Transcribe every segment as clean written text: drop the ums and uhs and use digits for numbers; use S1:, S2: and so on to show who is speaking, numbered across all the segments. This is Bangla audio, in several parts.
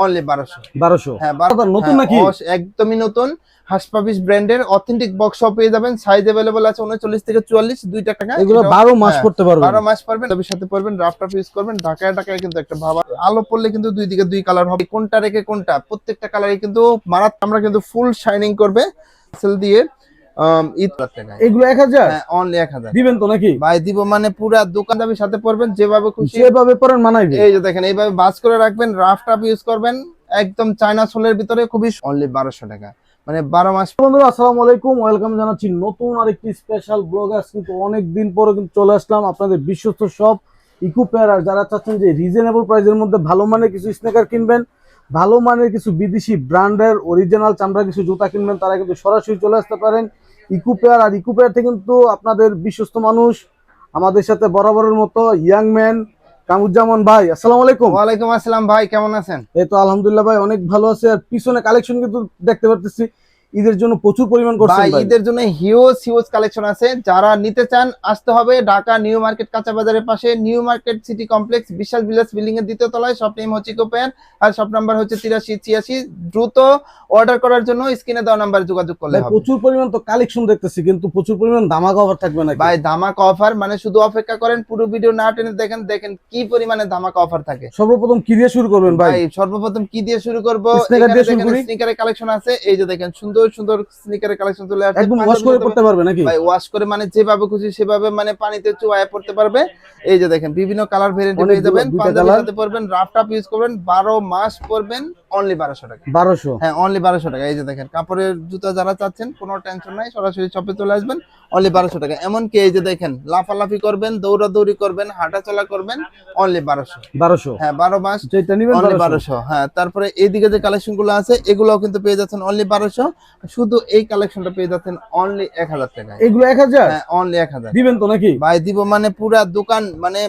S1: অনলি 1200। হ্যাঁ,
S2: নতুন নাকি?
S1: একদমই নতুন। হাসপাবিস ব্র্যান্ডের অথেন্টিক বক্স পেয়ে যাবেন। সাইজ अवेलेबल আছে 39 থেকে 44 দুইটা টাকা।
S2: এগুলো 12 মাস পড়তে পারবেন।
S1: 12 মাস পারবেন। তবে সাথে পারবেন রাফটা ইউজ করবেন। ঢাকায় কিন্তু একটা ভাব আলো পড়লে কিন্তু দুই দিকে দুই কালার হবে। কোনটা রেখে কোনটা প্রত্যেকটা কালারই কিন্তু আমরা কিন্তু ফুল শাইনিং করবে সেল দিয়ে।
S2: এগুলো 1000?
S1: হ্যাঁ, অনলি 1000
S2: দিবেন তো নাকি
S1: ভাই? দিব মানে পুরা দোকান দাবি সাথে পড়বেন, যেভাবে খুশি
S2: যেভাবে পরেন মানাইবে।
S1: এই যে দেখেন এইভাবে বাস করে রাখবেন, রাফটা ইউজ করবেন একদম চায়না সোলের ভিতরে, খুবই অনলি 1200 টাকা, মানে 12 মাস।
S2: বন্ধুরা আসসালামু আলাইকুম, ওয়েলকাম জানাচ্ছি নতুন আরেকটি স্পেশাল ব্লগ। কিন্তু অনেকদিন পরে কিন্তু চলে আসলাম আপনাদের বিশ্বস্ত সব ইকুপেয়ার। আর যারা চাচ্ছেন যে রিজনেবল প্রাইসের মধ্যে ভালো মানের কিছু স্নেকার কিনবেন, ভালো মানের কিছু বিদেশি ব্র্যান্ডের অরিজিনাল চামড়া কিছু জুতা কিনবেন, তারা কিন্তু সরাসরি চলে আসতে পারেন ইকুপেয়ার। আর ইকুপেয়ার থেকে কিন্তু আপনাদের বিশ্বস্ত মানুষ আমাদের সাথে বরাবরের মতো ইয়াং ম্যান কামুজ্জামান ভাই। আসসালামু আলাইকুম।
S1: ওয়ালাইকুম আসসালাম ভাই, কেমন আছেন?
S2: এই তো আলহামদুলিল্লাহ ভাই, অনেক ভালো আছে। আর পিছনে কালেকশন কিন্তু দেখতে পারতেছি ঈদের জন্য প্রচুর পরিমাণ করছেন
S1: ভাই।
S2: ভাই।
S1: ঈদের জন্য হিউজ কালেকশন আছে। যারা নিতে চান আসতে হবে ঢাকা নিউ মার্কেট কাঁচা বাজারের পাশে নিউ মার্কেট সিটি কমপ্লেক্স বিশাল বিলাস বিল্ডিং এর দ্বিতীয় তলায়। শপ নেম হচ্ছে ইকুপেয়ার আর শপ নাম্বার হচ্ছে 8386। দ্রুত অর্ডার করার জন্য স্ক্রিনে দেওয়া নাম্বারে যোগাযোগ করলে হবে।
S2: প্রচুর পরিমাণ তো কালেকশন দেখতেছি, কিন্তু প্রচুর পরিমাণ ধামাকা অফার থাকবে নাকি
S1: ভাই? ধামাকা অফার মানে শুধু অপেক্ষা করেন, পুরো ভিডিও না টেনে দেখেন কি পরিমাণে ধামাকা অফার থাকে।
S2: সর্বপ্রথম কি দিয়ে শুরু করবেন ভাই?
S1: সর্বপ্রথম কি দিয়ে শুরু করব?
S2: স্নিকার দিয়ে শুরু করি।
S1: স্নিকারের কালেকশন আছে, এই যে দেখেন সুন্দর সুন্দর স্নিকারের কালেকশন চলে আসছে।
S2: একদম ওয়াশ করে পড়তে পারবে নাকি
S1: ভাই? ওয়াশ করে মানে যেভাবে খুশি সেভাবে মানে পানিতে চুবায়ে পড়তে পারবে। এই যে দেখেন বিভিন্ন কালার ভেরিয়েন্ট পেয়ে যাবেন। পাঞ্জাবির সাথে পরবেন, রাফটা ইউজ করবেন, 12 মাস পরবেন অনলি 1200 টাকা।
S2: 1200?
S1: হ্যাঁ, অনলি 1200 টাকা। এই যে দেখেন কাপড়ের জুতা যারা চাচ্ছেন কোনো টেনশন নাই, সরাসরি শপে চলে আসবেন, অনলি 1200 টাকা। এমনকি এই যে দেখেন লাফালাফি করবেন, দৌড়াদৌড়ি করবেন, হাঁটাচলা করবেন, অনলি 1200।
S2: 1200?
S1: হ্যাঁ, 12 মাস
S2: যেটা নিবেন
S1: অনলি 1200। হ্যাঁ, তারপরে এইদিকে যে কালেকশন গুলো আছে এগুলোও কিন্তু পেয়ে যাচ্ছেন অনলি 1200। শুধু এই কালেকশনটা পেয়ে যাচ্ছেন অনলি 1000 টাকা।
S2: এগুলো 1000?
S1: হ্যাঁ, অনলি 1000
S2: দিবেন তো নাকি
S1: ভাই? দিব মানে পুরা দোকান মানে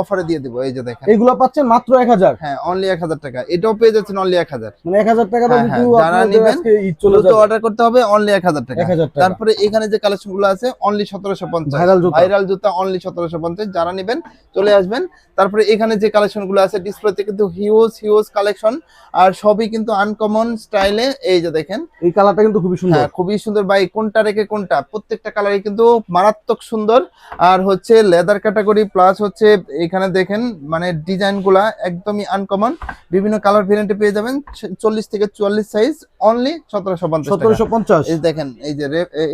S1: অফারে দিয়ে দিব। এই যে দেখেন
S2: এগুলো পাচ্ছেন মাত্র 1000?
S1: হ্যাঁ, অনলি 1000 টাকা। এটাও পেয়ে যাচ্ছেন অনলি 1000।
S2: মানে 1000 টাকা দাম কিন্তু
S1: যারা
S2: আপনাদের
S1: নেবেন
S2: আজকে ঈদ চলে
S1: দ্রুত
S2: যাবে।
S1: অর্ডার করতে হবে, অনলি 1000 টাকা।
S2: 1000 টাকা।
S1: তারপরে এখানে যে কালেকশন গুলো আছে অনলি 1750। ভাইরাল জুতা অনলি 1750। যারা নেবেন চলে আসবেন। তারপরে এখানে যে কালেকশন গুলো আছে ডিসপ্লেতে কিন্তু হিউজ কালেকশন, আর সবই কিন্তু আনকমন স্টাইলে। এই যে দেখেন
S2: এই কালারটা কিন্তু খুবই সুন্দর।
S1: হ্যাঁ, খুবই সুন্দর ভাই। কোনটা রেখে কোনটা প্রত্যেকটা কালারই কিন্তু মারাত্মক সুন্দর। আর হচ্ছে লেদার ক্যাটাগরি প্লাস হচ্ছে এখানে দেখেন মানে ডিজাইন গুলা একদমই আনকমন। বিভিন্ন কালার ভেরিয়েন্টে পেয়ে যাবেন 40 থেকে 44 সাইজ অনলি 1750 টাকা।
S2: 1750?
S1: এই দেখেন এই যে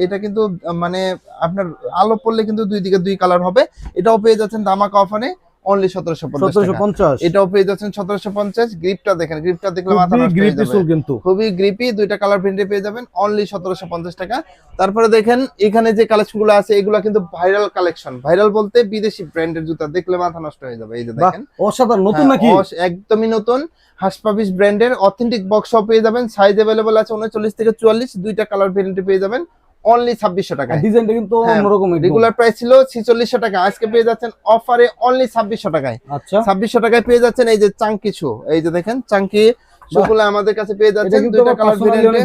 S1: এটা কিন্তু মানে আপনার আলো পড়লে কিন্তু দুই দিকে দুই কালার হবে। এটাও পেয়ে যাচ্ছেন ধামাকা অফারে অনলি 1750। এটাও পেয়ে যাচ্ছেন 1750। গ্রিপটা দেখেন, গ্রিপটা দেখলে মাথা নষ্ট হয়ে যাবে।
S2: কিন্তু
S1: খুবই গ্রিপি, দুইটা কালার প্রিন্টে পেয়ে যাবেন অনলি 1750 টাকা। তারপরে দেখেন এখানে যে কালেকশন গুলো আছে এগুলো কিন্তু ভাইরাল কালেকশন। ভাইরাল বলতে বিদেশি ব্র্যান্ডের জুতা, দেখলে মাথা নষ্ট হয়ে যাবে। এই যে দেখেন
S2: অসাধারণ, নতুন নাকি?
S1: একদমই নতুন। হাসপাবিস ব্র্যান্ডের অথেন্টিক বক্স পেয়ে যাবেন। সাইজ अवेलेबल আছে 39 থেকে 44 দুইটা কালার ভেরিয়েন্টে পেয়ে যাবেন অনলি 2600 টাকা।
S2: ডিজাইনটা কিন্তু অন্যরকম।
S1: রেগুলার প্রাইস ছিল 4600 টাকা, আজকে পেয়ে যাচ্ছেন অফারে অনলি 2600 টাকায়।
S2: আচ্ছা,
S1: 2600 টাকায় পেয়ে যাচ্ছেন এই যে চাঙ্কি শু। এই যে দেখেন চাঙ্কি শুগুলো আমাদের কাছে পেয়ে যাচ্ছেন দুইটা কালার ভেরিয়েন্টে।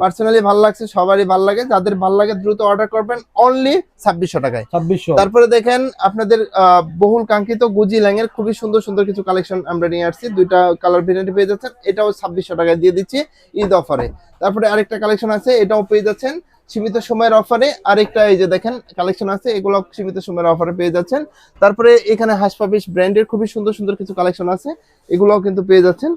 S1: পার্সোনালি ভালো লাগছে, সবারই ভালো লাগে। যাদের ভালো লাগে দ্রুত অর্ডার করবেন অনলি 2600 টাকায়।
S2: 2600।
S1: তারপরে দেখেন আপনাদের বহুল কাঙ্ক্ষিত গুজি ল্যাং এর খুবই সুন্দর সুন্দর কিছু কালেকশন আমরা নিয়ে আসছি। দুইটা কালার ভেরিয়েন্টে পেয়ে যাচ্ছেন, এটাও 2600 টাকায় দিয়ে দিচ্ছি ঈদ অফারে। তারপরে আরেকটা কালেকশন আছে, এটাও পেয়ে যাচ্ছেন সীমিত সময়ের অফারে। আরেকটা এই যে দেখেন কালেকশন আছে, এগুলো সীমিত সময়ের অফারে পেয়ে যাচ্ছেন। তারপরে এখানে হাসপাবিস ব্র্যান্ডের খুবই সুন্দর সুন্দর কিছু কালেকশন আছে, এগুলোও কিন্তু পেয়ে যাচ্ছেন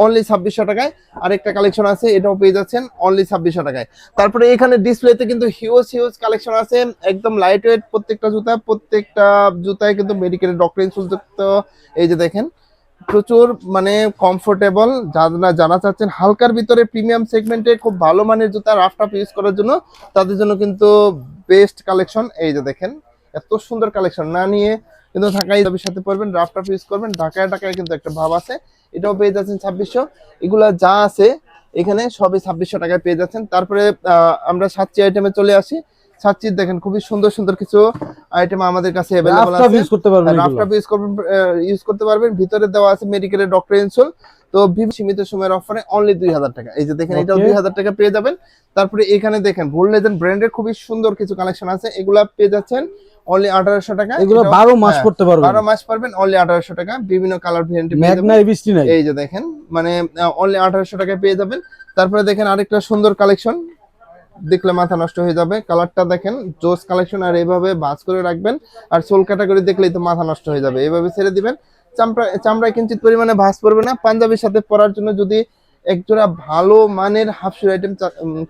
S1: অনলি 2600 টাকায়। আরেকটা কালেকশন আছে, এটাও পেয়ে যাচ্ছেন অনলি 2600 টাকায়। তারপরে এখানে ডিসপ্লেতে কিন্তু হিউজ কালেকশন আছে, একদম লাইট ওয়েট প্রত্যেকটা জুতায় কিন্তু মেডিকেলের ডক্টর ইনসুল যুক্ত। এই যে দেখেন প্রচুর মানে কমফোর্টেবল। যারা চাচ্ছেন হালকার ভিতরে প্রিমিয়াম সেগমেন্টে খুব ভালো মানের জুতা রাফটাপ ইউজ করার জন্য, তাদের জন্য কিন্তু বেস্ট কালেকশন। এই যে দেখেন এত সুন্দর কালেকশন না নিয়ে কিন্তু ঢাকায় সাথে পড়বেন, রাফটাপ ইউজ করবেন, ঢাকায় কিন্তু একটা ভাব আছে। এটাও পেয়ে যাচ্ছেন 2600। এগুলা যা আছে এখানে সবই 2600 টাকায় পেয়ে যাচ্ছেন। তারপরে আমরা সাতচি আইটেমে চলে আসি। সাতচির দেখেন খুবই সুন্দর সুন্দর কিছু আইটেম আমাদের কাছে अवेलेबल আছে।
S2: রাফটা ইউজ করতে পারবেন,
S1: ইউজ করতে পারবেন। ভিতরে দেওয়া আছে মেডিকেলের ডক্টর ইনসোল, তো সীমিত সময়ের অফারে অনলি 2000 টাকা। এই যে দেখেন এটাও
S2: Okay.
S1: 2000 টাকা পেয়ে যাবেন। তারপরে এখানে দেখেন গোল্ড লেজেন্ড ব্র্যান্ডের খুবই সুন্দর কিছু কালেকশন আছে, এগুলা পেয়ে যাচ্ছেন অনলি 1800 টাকা।
S2: এগুলো 12 মাস পড়তে পারবেন,
S1: 12 মাস পারবেন অনলি 1800 টাকা। বিভিন্ন কালার ভেরিয়েন্ট পেয়ে
S2: ম্যাগ
S1: যাবেন।
S2: নাই, বৃষ্টি নাই।
S1: এই যে দেখেন মানে অনলি 1800 টাকায় পেয়ে যাবেন। তারপরে দেখেন আরেকটা সুন্দর কালেকশন, দেখলে মাথা নষ্ট হয়ে যাবে। কালারটা দেখেন জোস কালেকশন, আর এইভাবে ভাঁজ করে রাখবেন, আর সোল ক্যাটাগরি দেখলেই তো মাথা নষ্ট হয়ে যাবে। এইভাবে ছেড়ে দিবেন, চামড়ায় কিঞ্চিত পরিমাণে ভাঁজ পড়বে না। পাঞ্জাবির সাথে পরার জন্য যদি একজোড়া ভালো মানের হাফ শু আইটেম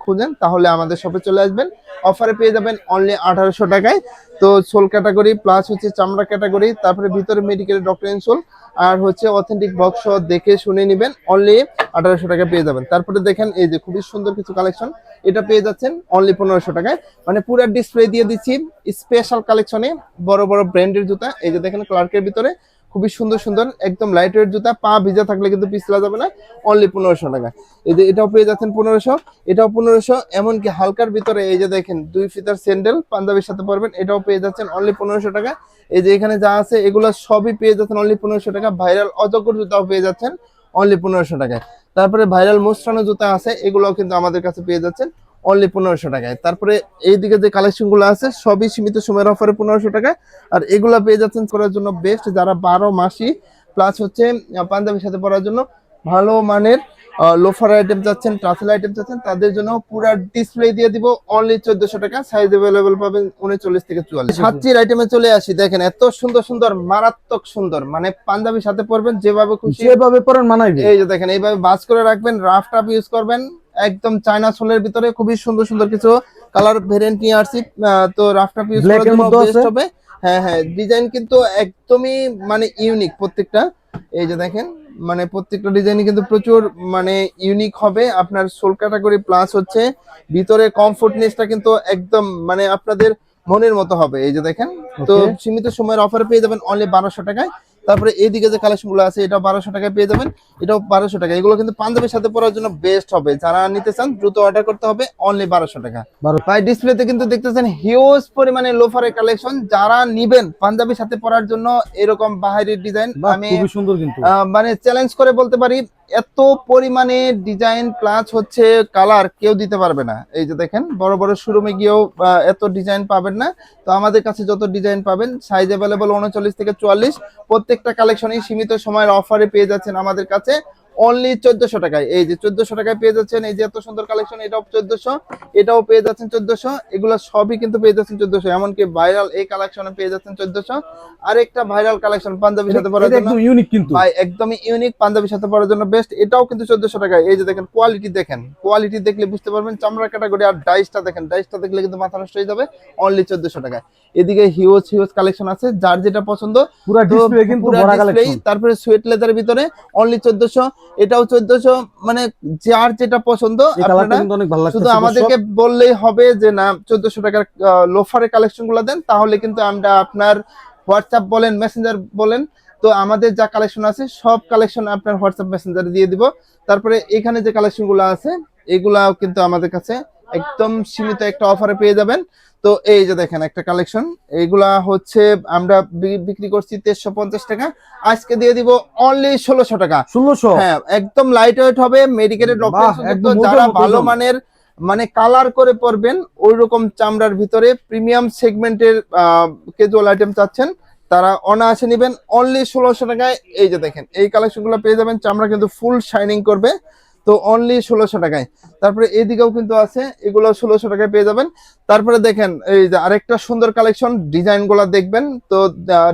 S1: খুঁজেন তাহলে আমাদের শপে চলে আসবেন। অফারে পেয়ে যাবেন অনলি 1800 টাকায়। তো সোল ক্যাটাগরি প্লাস হচ্ছে চামড়া ক্যাটাগরি, তারপরে ভিতরে মেডিকেল ডক্টর ইনসোল, আর হচ্ছে অথেন্টিক বক্স দেখে শুনে নেবেন, অনলি 1800 টাকা পেয়ে যাবেন। তারপরে দেখেন এই যে খুবই সুন্দর কিছু কালেকশন, এটা পেয়ে যাচ্ছেন অনলি 1500 টাকায়। মানে পুরো ডিসপ্লে দিয়ে দিচ্ছি স্পেশাল কালেকশনে বড় বড় ব্র্যান্ডের জুতা। এই যে দেখেন ক্লার্কের ভিতরে খুবই সুন্দর সুন্দর একদম লাইট ওয়েট জুতা, পা ভিজা থাকলে কিন্তু পিছলা যাবে না, অনলি 1500 টাকা। এই যে এটাও পেয়ে যাচ্ছেন 1500, এটাও 1500। এমনকি হালকার ভিতরে এই যে দেখেন 2 ফিতার স্যান্ডেল পাঞ্জাবির সাথে পরবেন, এটাও পেয়ে যাচ্ছেন অনলি 1500 টাকা। এই যে এখানে যা আছে এগুলো সবই পেয়ে যাচ্ছেন অনলি 1500 টাকা। ভাইরাল অজগর জুতাও পেয়ে যাচ্ছেন অনলি 1500 টাকায়। তারপরে ভাইরাল মোস্টানো জুতা আছে, এগুলোও কিন্তু আমাদের কাছে পেয়ে যাচ্ছেন অনলি 1500 টাকায়। তারপরে এইদিকে যে কালেকশন গুলো আছে সবই সীমিত সময়ের অফারে 1500 টাকায়। আর এগুলা পেয়ে যাচ্ছেন করার জন্য বেস্ট, যারা 12 মাসি প্লাস হচ্ছে পাঞ্জাবির সাথে পরার জন্য ভালো মানের লোফার আইটেম চাচ্ছেন, ট্রাসেল আইটেম চাচ্ছেন, তাদের জন্য পুরো ডিসপ্লে দিয়ে দিব অনলি 1400 টাকা। সাইজ अवेलेबल পাবেন 39 থেকে 44। সাতচির আইটেমে চলে আসি, দেখেন এত সুন্দর সুন্দর মারাত্মক সুন্দর, মানে পাঞ্জাবির সাথে পরবেন যেভাবে খুশি
S2: যেভাবে পরেন মানাইবে।
S1: এই যে দেখেন এইভাবে বাস করে রাখবেন, রাফ টাফ ইউজ করবেন, একদম চায়না সোলের ভিতরে খুবই সুন্দর সুন্দর কিছু কালার ভেরিয়েন্ট নিয়ে আসছি। তো রাফ টাফ ইউজ করার জন্য বেস্ট হবে। হ্যাঁ হ্যাঁ, ডিজাইন কিন্তু একদমই মানে ইউনিক প্রত্যেকটা। এই যে দেখেন মানে প্রত্যেকটা ডিজাইনই কিন্তু প্রচুর মানে ইউনিক হবে। আপনার সোল ক্যাটাগরি প্লাস হচ্ছে ভিতরে কমফোর্টনেসটা কিন্তু একদম মানে আপনাদের মনের মতো হবে। এই যে দেখেন, তো সীমিত সময়ের অফারে পেয়ে যাবেন অনলি 1200 টাকায়। তারপরে এইদিকে যে কালেকশন গুলো আছে এটাও 1200 টাকায় পেয়ে যাবেন, এটাও 1200 টাকা। এগুলো কিন্তু পাঞ্জাবির সাথে পরার জন্য বেস্ট হবে, যারা নিতে চান দ্রুত অর্ডার করতে হবে অনলি 1200 টাকা। ভাই ডিসপ্লেতে কিন্তু দেখতেছেন হিউজ পরিমাণে লোফারের কালেকশন, যারা নিবেন পাঞ্জাবির সাথে পরার জন্য এরকম বাহারি ডিজাইন, আমি
S2: খুবই সুন্দর কিন্তু
S1: মানে চ্যালেঞ্জ করে বলতে পারি এত পরিমাণে ডিজাইন প্লাস হচ্ছে কালার কেউ দিতে পারবে না। এই যে দেখেন বড় বড় শোরুমে গিয়েও এত ডিজাইন পাবেন না। তো আমাদের কাছে যত ডিজাইন পাবেন সাইজ अवेलेबल 39 থেকে 44, প্রত্যেকটা কালেকশনই সীমিত সময়ের অফারে পেয়ে যাচ্ছেন আমাদের কাছে অনলি 1400 টাকায়। এই যে 1400 টাকায় পেয়ে যাচ্ছেন, এই যে এত সুন্দর কালেকশন, এটাও 1400, এটাও পেয়ে যাচ্ছেন 1400, এগুলো সবই কিন্তু পেয়ে যাচ্ছেন 1400। এমনকি ভাইরাল এই কালেকশনে পেয়ে যাচ্ছেন 1400। আরেকটা ভাইরাল কালেকশন পাঞ্জাবির সাথে পরার জন্য
S2: একদম ইউনিক, কিন্তু
S1: ভাই একদমই ইউনিক, পাঞ্জাবির সাথে পরার জন্য বেস্ট, এটাও কিন্তু 1400 টাকায়। এই যে দেখেন কোয়ালিটি, দেখেন কোয়ালিটি দেখলে বুঝতে পারবেন চামড়া ক্যাটাগরি। আর ডাইসটা দেখেন, ডাইসটা দেখলে কিন্তু মাথা নষ্ট হয়ে যাবে, অনলি 1400 টাকায়। এদিকে হিউজ হিউজ কালেকশন আছে, যার যেটা পছন্দ
S2: পুরো ডিসপ্লে কিন্তু ভরা কালেকশন।
S1: তারপরে সুয়েট লেদারের ভিতরে অনলি 1400, এটাও 1400, মানে যার যেটা পছন্দ আপনারা শুধু আমাদেরকে বললেই হবে যে না 1400 টাকার লোফারের কালেকশন গুলো দেন, তাহলে কিন্তু আমরা আপনার হোয়াটসঅ্যাপ বলেন মেসেঞ্জার বলেন, তো আমাদের যা কালেকশন আছে সব কালেকশন আপনার হোয়াটসঅ্যাপ মেসেঞ্জারে দিয়ে দিব। তারপরে এখানে যে কালেকশন গুলো আছে এগুলাও কিন্তু আমাদের কাছে একদম সীমিত একটা অফারে পেয়ে যাবেন। তো এই যে দেখেন একটা কালেকশন, এইগুলা হচ্ছে আমরা বিক্রি করছি 1350 টাকা, আজকে দিয়ে দিব অনলি 1600 টাকা।
S2: 1600,
S1: হ্যাঁ একদম লাইট ওয়েট হবে, মেডিকেলের ডক্টর, যারা ভালো মানের মানে কালার করে পরবেন ওই রকম চামড়ার ভিতরে প্রিমিয়াম সেগমেন্টের ক্যাজুয়াল আইটেম চাচ্ছেন, তারা অনায়াসে নেবেন অনলি 1600 টাকায়। এই যে দেখেন এই কালেকশনগুলো পেয়ে যাবেন, চামড়া কিন্তু ফুল শাইনিং করবে, তো অনলি 1600 টাকায়। তারপরে এইদিকেও কিন্তু আছে, এগুলো 1600 টাকায় পেয়ে যাবেন। তারপরে দেখেন এই যে আরেকটা সুন্দর কালেকশন, ডিজাইন গুলা দেখবেন, তো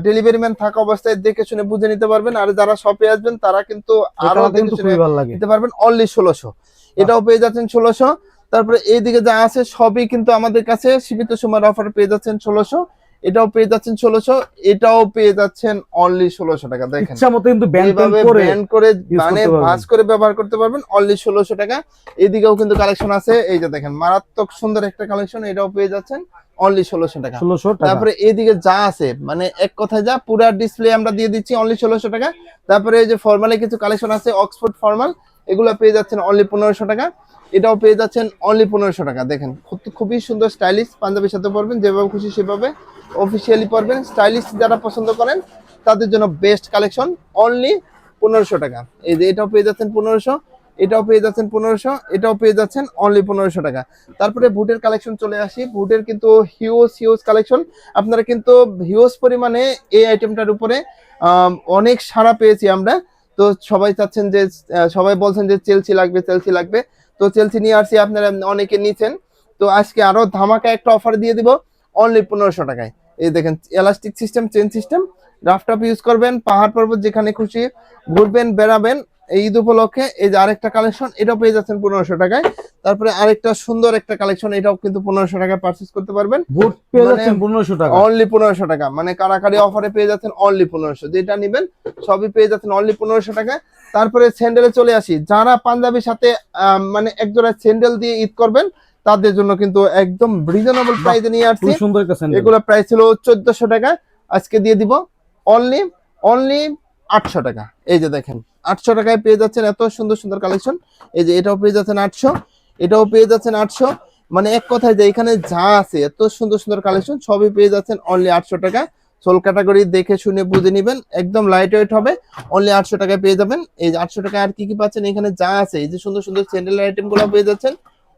S1: ডেলিভারি ম্যান থাকা অবস্থায় দেখে শুনে বুঝে নিতে পারবেন, আর যারা শপে আসবেন তারা কিন্তু আরো দেখে শুনে নিতে পারবেন অনলি 1600। এটাও পেয়ে যাচ্ছেন 1600। তারপরে এইদিকে যা আছে সবই কিন্তু আমাদের কাছে সীমিত সময়ের অফার পেয়ে যাচ্ছেন 1600, এটাও পেয়ে যাচ্ছেন 1600, এটাও পেয়ে যাচ্ছেন অনলি 1600 টাকা। দেখেন
S2: ইচ্ছা মতো কিন্তু ব্যান্ড
S1: করে মানে ভাঁজ করে ব্যবহার করতে পারবেন অনলি 1600 টাকা। এদিকেও কিন্তু কালেকশন আছে, এই যে দেখেন মারাত্মক সুন্দর একটা কালেকশন, এটাও পেয়ে যাচ্ছেন অনলি 1600 টাকা। তারপরে এইদিকে যা আছে মানে এক কথায় যা পুরা ডিসপ্লে আমরা দিয়ে দিচ্ছি অনলি 1600 টাকা। তারপরে এই যে ফর্মালি কিছু কালেকশন আছে অক্সফোর্ড ফর্মাল, এগুলো পেয়ে যাচ্ছেন অনলি 1500 টাকা, এটাও পেয়ে যাচ্ছেন অনলি 1500 টাকা। দেখেন খুবই সুন্দর স্টাইলিশ, পাঞ্জাবির সাথে পরবেন যেভাবে খুশি সেভাবে অফিসিয়ালি পরবেন। স্টাইলিশ যারা পছন্দ করেন তাদের জন্য বেস্ট কালেকশন অনলি 1500 টাকা। এই যে এটাও পেয়ে যাচ্ছেন 1500, এটাও পেয়ে যাচ্ছেন 1500, এটাও পেয়ে যাচ্ছেন অনলি 1500 টাকা। তারপরে বুটের কালেকশন চলে আসি। বুটের কিন্তু হিউজ কালেকশন, আপনারা কিন্তু হিউজ পরিমাণে এই আইটেমটার উপরে অনেক সাড়া পেয়েছি আমরা। তো সবাই চাচ্ছেন যে সবাই বলছেন যে চেলসি লাগবে, চেলসি লাগবে, তো চেলসি নিয়ে আসছি, আপনারা অনেকে নিছেন। তো আজকে আরো ধামাকা একটা অফার দিয়ে দিব অনলি 1500 টাকায়। এই দেখেন elastic system, chain system, rooftop use করবেন, পাহাড় পর্বত যেখানে খুশি ঘুরবেন বেড়াবেন। এই ঈদ উপলক্ষে এই যে আরেকটা কালেকশন, এটাও পেয়ে যাচ্ছেন 1500 টাকায়। তারপরে আরেকটা সুন্দর একটা কালেকশন, এটাও কিন্তু 1500 টাকায় পারচেজ করতে পারবেন।
S2: বুট পেয়ে যাচ্ছেন 1500 টাকা,
S1: অনলি 1500 টাকা, মানে কারাকারি অফারে পেয়ে যাচ্ছেন অনলি 1500, যেটা নেবেন সবই পেয়ে যাচ্ছেন অনলি 1500 টাকা। তারপরে স্যান্ডেলে চলে আসি। যারা পাঞ্জাবির সাথে মানে একজোড়া স্যান্ডেল দিয়ে ঈদ করবেন তাদের জন্য কিন্তু একদম রিজনেবল প্রাইসে নিয়ে আসছি।
S2: খুব সুন্দর একটা স্যান্ডেল।
S1: এগুলো প্রাইস ছিল 1400 টাকা, আজকে দিয়ে দিব অনলি অনলি 800 টাকা। এই যে দেখেন 800 টাকায় পেয়ে যাচ্ছেন এত সুন্দর সুন্দর কালেকশন। এই যে এটাও পেয়ে যাচ্ছেন 800, এটাও পেয়ে যাচ্ছেন 800, মানে এক কথায় যে এখানে যা আছে এত সুন্দর সুন্দর কালেকশন সবই পেয়ে যাচ্ছেন অনলি 800 টাকা। সোল ক্যাটাগরি দেখে শুনে বুঝে নেবেন, একদম লাইট ওয়েট হবে, অনলি 800 টাকায় পেয়ে যাবেন। এই যে 800 টাকা আর কি কি পাচ্ছেন এখানে যা আছে, এই যে সুন্দর সুন্দর স্যান্ডেল আইটেম গুলো পেয়ে যাচ্ছেন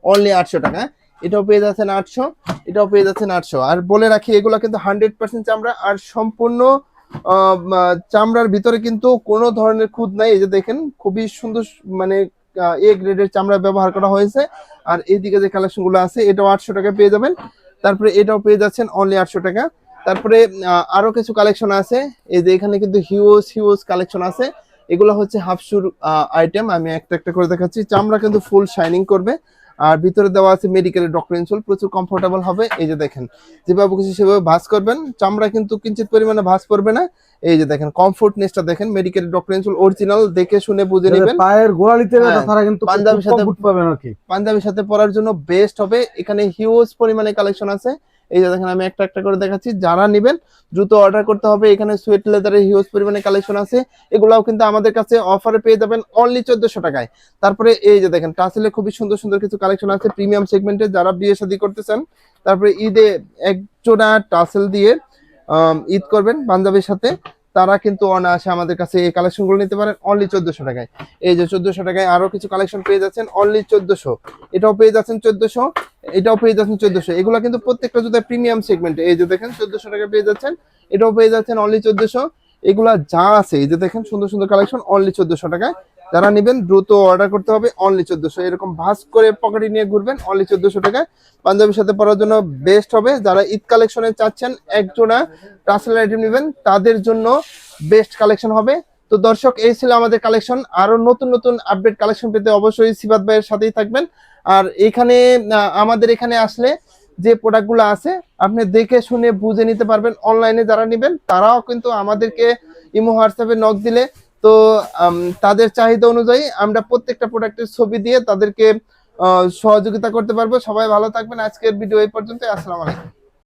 S1: অনলি 800 টাকা। এটাও পেয়ে যাচ্ছেন 800, এটাও পেয়ে যাচ্ছেন 800। আর বলে রাখি এগুলো কিন্তু 100% চামড়া, আর সম্পূর্ণ চামড়ার ভিতরে কিন্তু কোনো ধরনের খুঁত নাই। এই যে দেখেন খুবই সুন্দর, মানে এ গ্রেডের চামড়া ব্যবহার করা হয়েছে। আর এইদিকে যে কালেকশন গুলো আছে এটাও 800 টাকা পেয়ে যাবেন। তারপরে এটাও পেয়ে যাচ্ছেন অনলি 800 টাকা। তারপরে আরো কিছু কালেকশন আছে। এই যে এখানে কিন্তু হিউজ কালেকশন আছে। এগুলো হচ্ছে হাফশুর আইটেম, আমি একটা একটা করে দেখাচ্ছি। চামড়া কিন্তু ফুল শাইনিং করবে, আর ভিতরে দেওয়া আছে মেডিকেলের ডক্টর ইনসোল, প্রচুর কমফোর্টেবল হবে। এই যে দেখেন যেভাবে খুশি সেভাবে ভাঁজ করবেন, চামড়া কিন্তু কিঞ্চিত পরিমাণে ভাঁজ পড়বে না। এই যে দেখেন কমফোর্টনেসটা দেখেন, মেডিকেলের ডক্টর ইনসোল অরিজিনাল, দেখে শুনে বুঝে নেবেন।
S2: পায়ের গোড়ালিতে ব্যথা
S1: হ্যাঁ,
S2: ছাড়া কিন্তু
S1: পাঞ্জাবির সাথে
S2: বুট পাবেন আর কি।
S1: পাঞ্জাবির সাথে পরার জন্য বেস্ট হবে। এখানে হিউজ পরিমাণে কালেকশন আছে। এই যে দেখেন আমি একটা একটা করে দেখাচ্ছি, যারা নেবেন দ্রুত অর্ডার করতে হবে। এখানে সুয়েট লেদারের হিউজ পরিমাণে কালেকশন আছে, এগুলাও কিন্তু আমাদের কাছে অফারে পেয়ে যাবেন অনলি 1400 টাকায়। তারপরে এই যে দেখেন টাসেলে খুবই সুন্দর সুন্দর কিছু কালেকশন আছে প্রিমিয়াম সেগমেন্টে, যারা বিয়ে শাদী করতেছেন, তারপরে ঈদে এক জোড়া টাসেল দিয়ে ঈদ করবেন পাঞ্জাবির সাথে, তারা কিন্তু অনায়াসে আমাদের কাছে এই কালেকশন গুলো নিতে পারেন অনলি 1400 টাকায়। এই যে 1400 টাকায় আরো কিছু কালেকশন পেয়ে যাচ্ছেন অনলি 1400, এটাও পেয়ে যাচ্ছেন 1400, এটাও পেয়ে যাচ্ছেন 1400। এগুলো কিন্তু প্রত্যেকটা জুতা প্রিমিয়াম সেগমেন্টে। এই যে দেখেন 1400 টাকায় পেয়ে যাচ্ছেন, এটাও পেয়ে যাচ্ছেন অনলি 1400। এগুলা যা আছে এই যে দেখেন সুন্দর সুন্দর কালেকশন অনলি 1400 টাকায়। যারা নেবেন দ্রুত অর্ডার করতে হবে অনলি 1400। এরকম ভাঁজ করে পকেটে নিয়ে ঘুরবেন অনলি 1400 টাকায়। পাঞ্জাবির সাথে পরার জন্য বেস্ট হবে। যারা ঈদ কালেকশনে চাচ্ছেন একজোড়া টাসেল আইটেম নেবেন তাদের জন্য বেস্ট কালেকশন হবে। তো দর্শক এই ছিল আমাদের কালেকশন। আরো নতুন নতুন আপডেট কালেকশন পেতে অবশ্যই সিবাত ভাইয়ের সাথেই থাকবেন। আর এখানে আমাদের এখানে আসলে যে প্রোডাক্টগুলো আছে আপনি দেখে শুনে বুঝে নিতে পারবেন। অনলাইনে যারা নেবেন তারাও কিন্তু আমাদেরকে ইমো হোয়াটসঅ্যাপে নক দিলে তো তাদের চাহিদা অনুযায়ী আমরা প্রত্যেকটা প্রোডাক্টের ছবি দিয়ে তাদেরকে সহযোগিতা করতে পারবো। সবাই ভালো থাকবেন। আজকের ভিডিও এই পর্যন্ত। আসসালামু আলাইকুম।